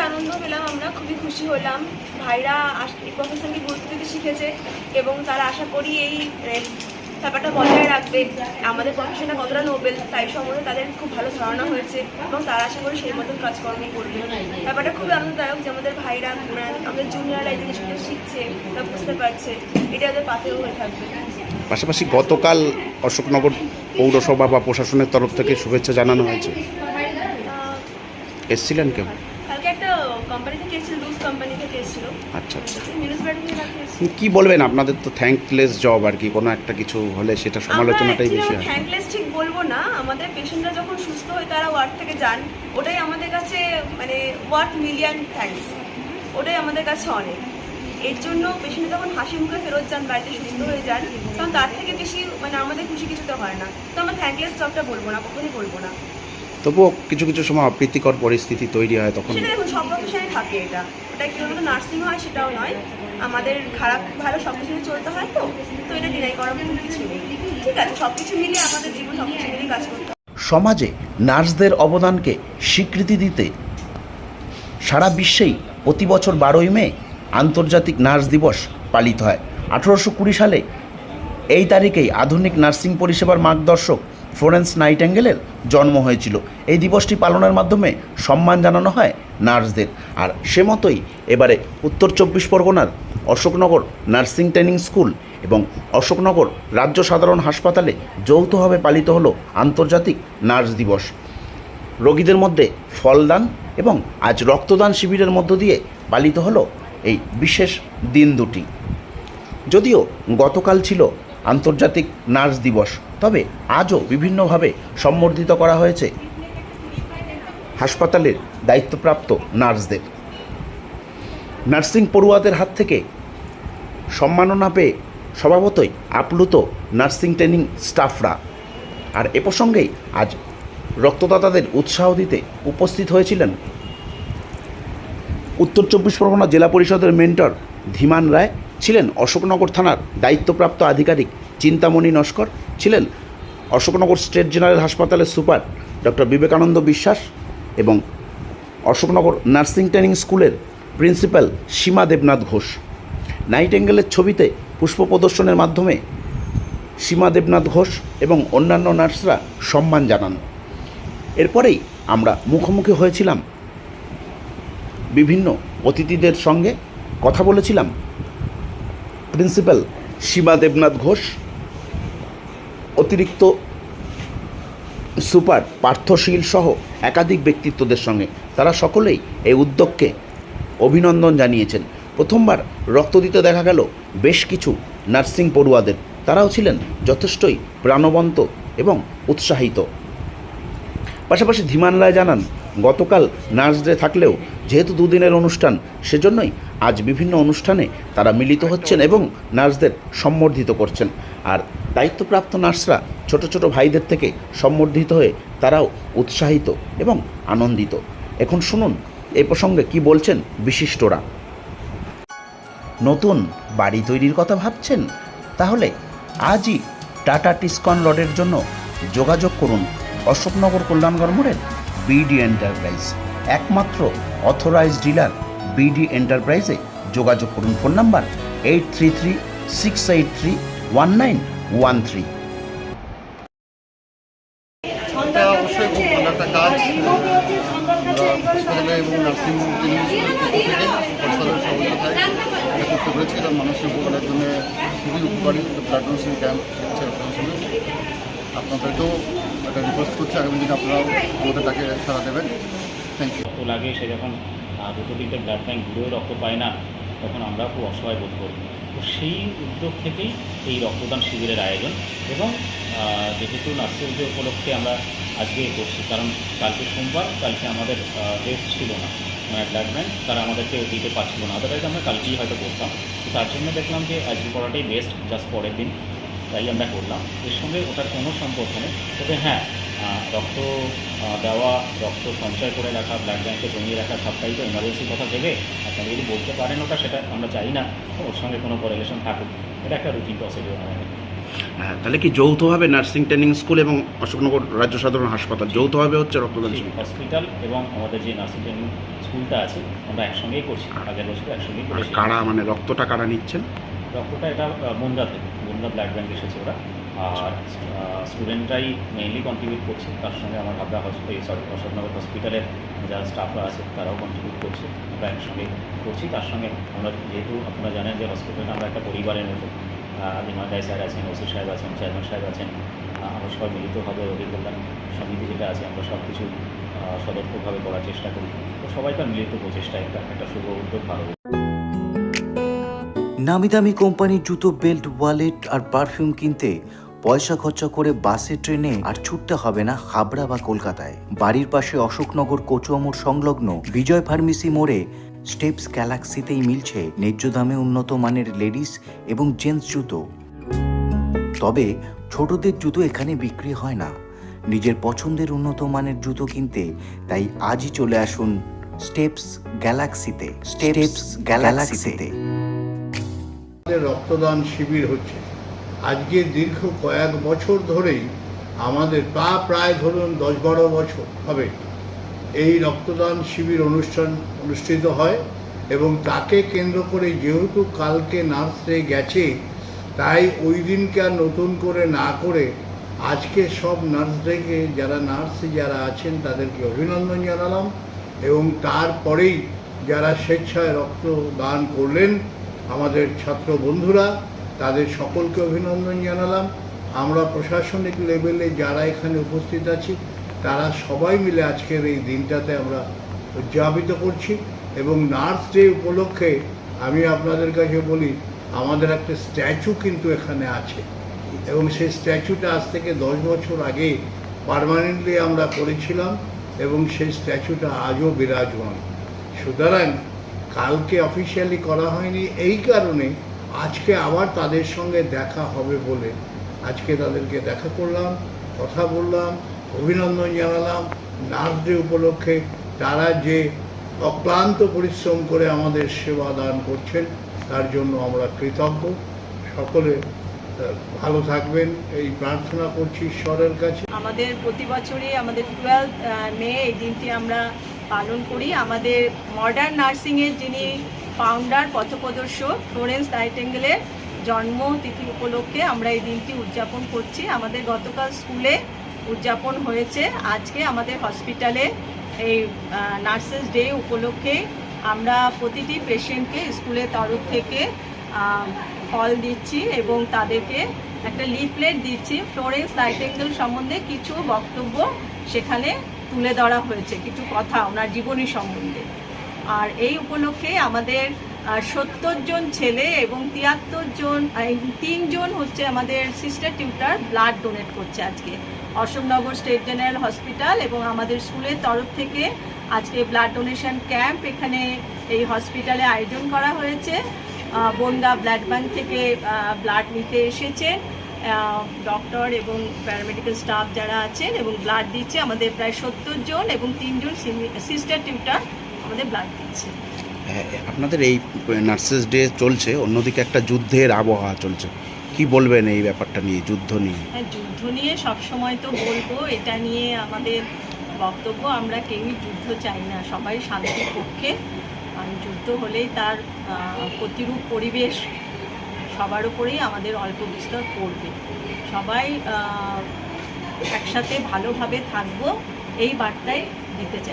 আনন্দ পেলাম, আমরা খুবই খুশি হলাম। ভাইরা এই প্রফেশনকে গুরুত্ব দিতে শিখেছে এবং তারা আশা করি এই ব্যাপারটা বজায় রাখবে। আমাদের প্রফেশনটা কতটা নোবেল তাই সম্বন্ধে তাদের খুব ভালো ধারণা হয়েছে এবং তারা আশা করি সেই মতন কাজকর্ম করবে। ব্যাপারটা খুবই আনন্দদায়ক যে আমাদের ভাইরা আমাদের জুনিয়ররা এই জিনিসগুলো শিখছে বা বুঝতে পারছে, এটা ওদের পাথেও হয়ে থাকবে। পাশাপাশি গতকাল অশোকনগর পৌরসভা বা প্রশাসনের তরফ থেকে শুভেচ্ছা জানানো হয়েছে, এসেছিলেন কেউ? কালকে একটা কোম্পানি থেকে এসেছিল, লুজ কোম্পানি থেকে এসেছিল। আচ্ছা আচ্ছা, মিউনিসিপ্যালিটি থেকে। কি বলবেন, আপনাদের তো থ্যাঙ্কলেস জব আর কি, কোনো একটা কিছু হলে সেটা সমালোচনাটাই বেশি হয়। থ্যাঙ্কলেস ঠিক বলবো না, আমাদের পেশেন্টরা যখন সুস্থ হয়ে তারা ওয়ার্ড থেকে যান, ওটাই আমাদের কাছে মানে ওয়ার্থ মিলিয়ন থ্যাঙ্কস, ওটাই আমাদের কাছে অনেক। এর জন্য পেশেন্ট যখন হাসি মুখে ফেরত যান, বাড়িতে সুস্থ হয়ে যান, তখন তার থেকে বেশি মানে আমাদের খুশি কিছুতে হয় না। তো আমরা থ্যাঙ্কলেস জবটা বলবো না, কখনই বলবো না। তবুও কিছু কিছু সময় অপ্রীতিকর পরিস্থিতি তৈরি হয়, তখন সেটা দেখুন সব প্রফেশনে থাকে, এটা কেবলমাত্র নার্সিং হয় সেটাও নয়, আমাদের খারাপ ভালো সব কিছু চলতে হয়। তো এটা ডিনাই করার মতো কিছু নেই, ঠিক আছে, সব কিছু মিলিয়ে আমাদের জীবন সব কিছু মিলিয়ে কাজ করতে হয়। সমাজে নার্সদের অবদানকে স্বীকৃতি দিতে সারা বিশ্বেই প্রতি বছর 12ই মে আন্তর্জাতিক নার্স দিবস পালিত হয়। 1820 সালে এই তারিখেই আধুনিক নার্সিং পরিষেবার মার্গদর্শক ফ্লোরেন্স নাইটিঙ্গেলের জন্ম হয়েছিল। এই দিবসটি পালনের মাধ্যমে সম্মান জানানো হয় নার্সদের। আর সে মতোই এবারে উত্তর 24 পরগনার অশোকনগর নার্সিং ট্রেনিং স্কুল এবং অশোকনগর রাজ্য সাধারণ হাসপাতালে যৌথভাবে পালিত হলো আন্তর্জাতিক নার্স দিবস। রোগীদের মধ্যে ফলদান এবং আজ রক্তদান শিবিরের মধ্য দিয়ে পালিত হলো এই বিশেষ দিন দুটি। যদিও গতকাল ছিল আন্তর্জাতিক নার্স দিবস, তবে আজও বিভিন্নভাবে সম্বর্ধিত করা হয়েছে হাসপাতালের দায়িত্বপ্রাপ্ত নার্সদের। নার্সিং পড়ুয়াদের হাত থেকে সম্মাননা পেয়ে স্বভাবতই আপ্লুত নার্সিং ট্রেনিং স্টাফরা। আর এ প্রসঙ্গেই আজ রক্তদাতাদের উৎসাহ দিতে উপস্থিত হয়েছিলেন উত্তর 24 পরগনা জেলা পরিষদের মেন্টর ধীমান রায়, ছিলেন অশোকনগর থানার দায়িত্বপ্রাপ্ত আধিকারিক চিন্তামণি নস্কর, ছিলেন অশোকনগর স্টেট জেনারেল হাসপাতালের সুপার ডক্টর বিবেকানন্দ বিশ্বাস এবং অশোকনগর নার্সিং ট্রেনিং স্কুলের প্রিন্সিপাল সীমা দেবনাথ ঘোষ। নাইটিঙ্গেলের ছবিতে পুষ্প প্রদর্শনের মাধ্যমে সীমা দেবনাথ ঘোষ এবং অন্যান্য নার্সরা সম্মান জানান। এরপরেই আমরা মুখোমুখি হয়েছিলাম বিভিন্ন অতিথিদের সঙ্গে, কথা বলেছিলাম প্রিন্সিপাল সীমা দেবনাথ ঘোষ, অতিরিক্ত সুপার পার্থশীল সহ একাধিক ব্যক্তিত্বদের সঙ্গে। তারা সকলেই এই উদ্যোগকে অভিনন্দন জানিয়েছেন। প্রথমবার রক্ত দিতে দেখা গেল বেশ কিছু নার্সিং পড়ুয়াদের, তারাও ছিলেন যথেষ্টই প্রাণবন্ত এবং উৎসাহিত। পাশাপাশি ধীমান রায় জানান, গতকাল নার্স ডে থাকলেও যেহেতু দুদিনের অনুষ্ঠান, সেজন্যই আজ বিভিন্ন অনুষ্ঠানে তারা মিলিত হচ্ছেন এবং নার্সদের সম্বর্ধিত করছেন। আর দায়িত্বপ্রাপ্ত নার্সরা ছোট ছোট ভাইদের থেকে সম্বর্ধিত হয়ে তারাও উৎসাহিত এবং আনন্দিত। এখন শুনুন এই প্রসঙ্গে কি বলছেন বিশিষ্টরা। নতুন বাড়ি তৈরির কথা ভাবছেন? তাহলে আজই টাটা টিসকন রডের জন্য যোগাযোগ করুন অশোকনগর কল্যাণগড় মোড়ের বিডি এন্টারপ্রাইজ, একমাত্র অথরাইজড ডিলার বিডি এন্টারপ্রাইজে যোগাযোগ করুন। Phone number 8336831913। এটা অবশ্যই খুব ভালো একটা কাজ। হাসপাতালে এবং নার্সিং ট্রেনিং স্কুলের পক্ষ থেকে সরকারের সহযোগিতায় এটা করতে পেরেছি। এটা মানুষের উপকারের জন্য খুবই উপকারী। ব্লাড ডোনেশন ক্যাম্প হচ্ছে হিসেবে আপনাদেরকেও একটা রিকোয়েস্ট করছি, আগামী দিনে আপনারাও আমাদের তাকে সাড়া দেবেন। Thank you. রক্ত লাগে, সে যখন দুটো তিনটে ব্লাড ব্যাঙ্ক ঘুরেও রক্ত পায় না, তখন আমরা খুব অসহায় বোধ করি। তো সেই উদ্যোগ থেকেই এই রক্তদান শিবিরের আয়োজন। এবং যেহেতু নার্সিং ডে উপলক্ষে আমরা আজকে করছি, কারণ কালকে সোমবার, কালকে আমাদের রেস্ট ছিল না, মানে ব্লাড ব্যাঙ্ক তারা আমাদেরকে দিতে পারছিল না, আদারওয়াইজ আমরা কালকেই হয়তো করতাম। তো তার জন্য দেখলাম যে আজকে করাটাই বেস্ট, জাস্ট পরের দিন, তাই আমরা করলাম। এর সঙ্গে ওটার কোনো সম্পর্ক নেই। তবে হ্যাঁ, রক্ত দেওয়া, রক্ত সঞ্চয় করে রাখা, ব্লাড ব্যাঙ্কে জমিয়ে রাখা, সবটাই তো এমার্জেন্সির কথা ভেবে আপনারা যদি বলতে পারেন ওটা, সেটা আমরা চাই না ওর সঙ্গে কোনো কোরিলেশন থাকুক। এটা একটা রুটিন প্রসিডিওর আমাদের। হ্যাঁ, তাহলে কি যৌথভাবে নার্সিং ট্রেনিং স্কুল এবং অশোকনগর রাজ্য সাধারণ হাসপাতাল যৌথভাবে হচ্ছে রক্তদান শিবির? হসপিটাল এবং আমাদের যে নার্সিং ট্রেনিং স্কুলটা আছে আমরা একসঙ্গেই করছি, আগের বছর একসঙ্গেই আর করেছি। কারা মানে রক্তটা কারা নিচ্ছেন? রক্তটা এটা বনগা থেকে, বনগা ব্লাড ব্যাঙ্ক এসেছে ওরা, আর স্টুডেন্টরাই মেইনলি কন্ট্রিবিউট করছে। তার সঙ্গে আমার হাবড়া অশোকনগর হসপিটালের যারা স্টাফরা আছে তারাও কন্ট্রিবিউট করছে, আমরা একসঙ্গে করছি। তার সঙ্গে আমরা যেহেতু আপনারা জানেন যে হসপিটালটা আমরা একটা পরিবারের মতো, দিমাদাই স্যার আছেন, ওসি সাহেব আছেন, চেয়ারম্যান সাহেব আছেন, আমরা সবাই মিলিতভাবে রোগী কল্যাণ সমিতি যেটা আছে আমরা সব কিছু সদর্থকভাবে করার চেষ্টা করি। তো সবাইকার মিলিত প্রচেষ্টা একটা শুভ উদ্যোগ ভালো। নামি দামি কোম্পানির জুতো, বেল্ট, ওয়ালেট আর পারফিউম কিনতে পয়সা খরচা করে বাসে, ট্রেনে আর ছুটতে হবে না হাবড়া বা কলকাতায়। বাড়ির পাশে অশোকনগর কচুয়া মোড় সংলগ্ন বিজয় ফার্মেসি মোড়ে স্টেপস গ্যালাক্সিতেই মিলছে ন্যায্য দামে উন্নত মানের লেডিস এবং জেন্টস জুতো। তবে ছোটদের জুতো এখানে বিক্রি হয় না। নিজের পছন্দের উন্নত মানের জুতো কিনতে তাই আজই চলে আসুন স্টেপস গ্যালাক্সিতে। স্টেপস গ্যালাক্সিতে রক্তদান শিবির হচ্ছে আজকে দীর্ঘ কয়েক বছর ধরেই আমাদের প্রায় ধরুন 10-12 বছর হবে এই রক্তদান শিবির অনুষ্ঠিত হয় এবং তাকে কেন্দ্র করে যেহেতু কালকে নার্স ডে গেছে তাই ওই দিনকে আর নতুন করে না করে আজকে সব নার্সদেরকে যারা আছেন তাদেরকে অভিনন্দন জানালাম এবং তারপরেই যারা স্বেচ্ছায় রক্তদান করলেন আমাদের ছাত্র বন্ধুরা তাদের সকলকে অভিনন্দন জানালাম। আমরা প্রশাসনিক লেভেলে যারা এখানে উপস্থিত আছি তারা সবাই মিলে আজকের এই দিনটাতে আমরা উদযাপিত করছি এবং নার্স ডে উপলক্ষে আমি আপনাদের কাছে বলি আমাদের একটা স্ট্যাচু কিন্তু এখানে আছে এবং সেই স্ট্যাচুটা আজ থেকে 10 বছর আগে পার্মানেন্টলি আমরা করেছিলাম এবং সেই স্ট্যাচুটা আজও বিরাজমান। সুতরাং কালকে অফিসিয়ালি করা হয়নি এই কারণে আজকে আবার তাদের সঙ্গে দেখা হবে বলে আজকে তাদেরকে দেখা করলাম, কথা বললাম, অভিনন্দন জানালাম। নার্স ডে উপলক্ষে তারা যে অক্লান্ত পরিশ্রম করে আমাদের সেবা দান করছেন তার জন্য আমরা কৃতজ্ঞ। সকলে ভালো থাকবেন এই প্রার্থনা করছি ঈশ্বরের কাছে। আমাদের প্রতি বছরই আমাদের 12 মে এই দিনটি আমরা পালন করি। আমাদের মডার্ন নার্সিংয়ের যিনি ফাউন্ডার, পথপ্রদর্শক ফ্লোরেন্স নাইটিঙ্গেলের জন্মতিথি উপলক্ষে আমরা এই দিনটি উদযাপন করছি। আমাদের গতকাল স্কুলে উদযাপন হয়েছে, আজকে আমাদের হসপিটালে এই নার্সেস ডে উপলক্ষে আমরা প্রতিটি পেশেন্টকে স্কুলের তরফ থেকে ফল দিচ্ছি এবং তাদেরকে একটা লিফলেট দিচ্ছি। ফ্লোরেন্স নাইটিঙ্গেল সম্বন্ধে কিছু বক্তব্য সেখানে তুলে ধরা হয়েছে, কিছু কথা ওনার জীবনী সম্বন্ধে। আর এই উপলক্ষে আমাদের 70 জন ছেলে এবং 3 জন হচ্ছে আমাদের সিস্টার টিউটার ব্লাড ডোনেট করছে আজকে। অশোকনগর স্টেট জেনারেল হসপিটাল এবং আমাদের স্কুলের তরফ থেকে আজকে ব্লাড ডোনেশন ক্যাম্প এখানে এই হসপিটালে আয়োজন করা হয়েছে। বনগা ব্লাড ব্যাঙ্ক থেকে ব্লাড নিতে এসেছে ডক্টর এবং প্যারামেডিক্যাল স্টাফ যারা আছেন এবং ব্লাড দিচ্ছে। আমাদের প্রায় 70 জন এবং 3 জন সিস্টার টিউটার আমাদের ব্লাড দিচ্ছে। আপনাদের এই নার্সেস ডে চলছে, অন্যদিকে একটা যুদ্ধের আবহাওয়া চলছে, কি বলবেন এই ব্যাপারটা নিয়ে, যুদ্ধ নিয়ে? হ্যাঁ, যুদ্ধ নিয়ে সবসময় তো বলবো, এটা নিয়ে আমাদের বক্তব্য, আমরা কেউই যুদ্ধ চাই না, সবাই শান্তির পক্ষে। যুদ্ধ হলেই তার প্রতিরূপ পরিবেশ সবার উপরেই আমাদের অল্প বিস্তর পড়বে। সবাই একসাথে ভালোভাবে থাকবো এই বার্তাই দিতে চাই।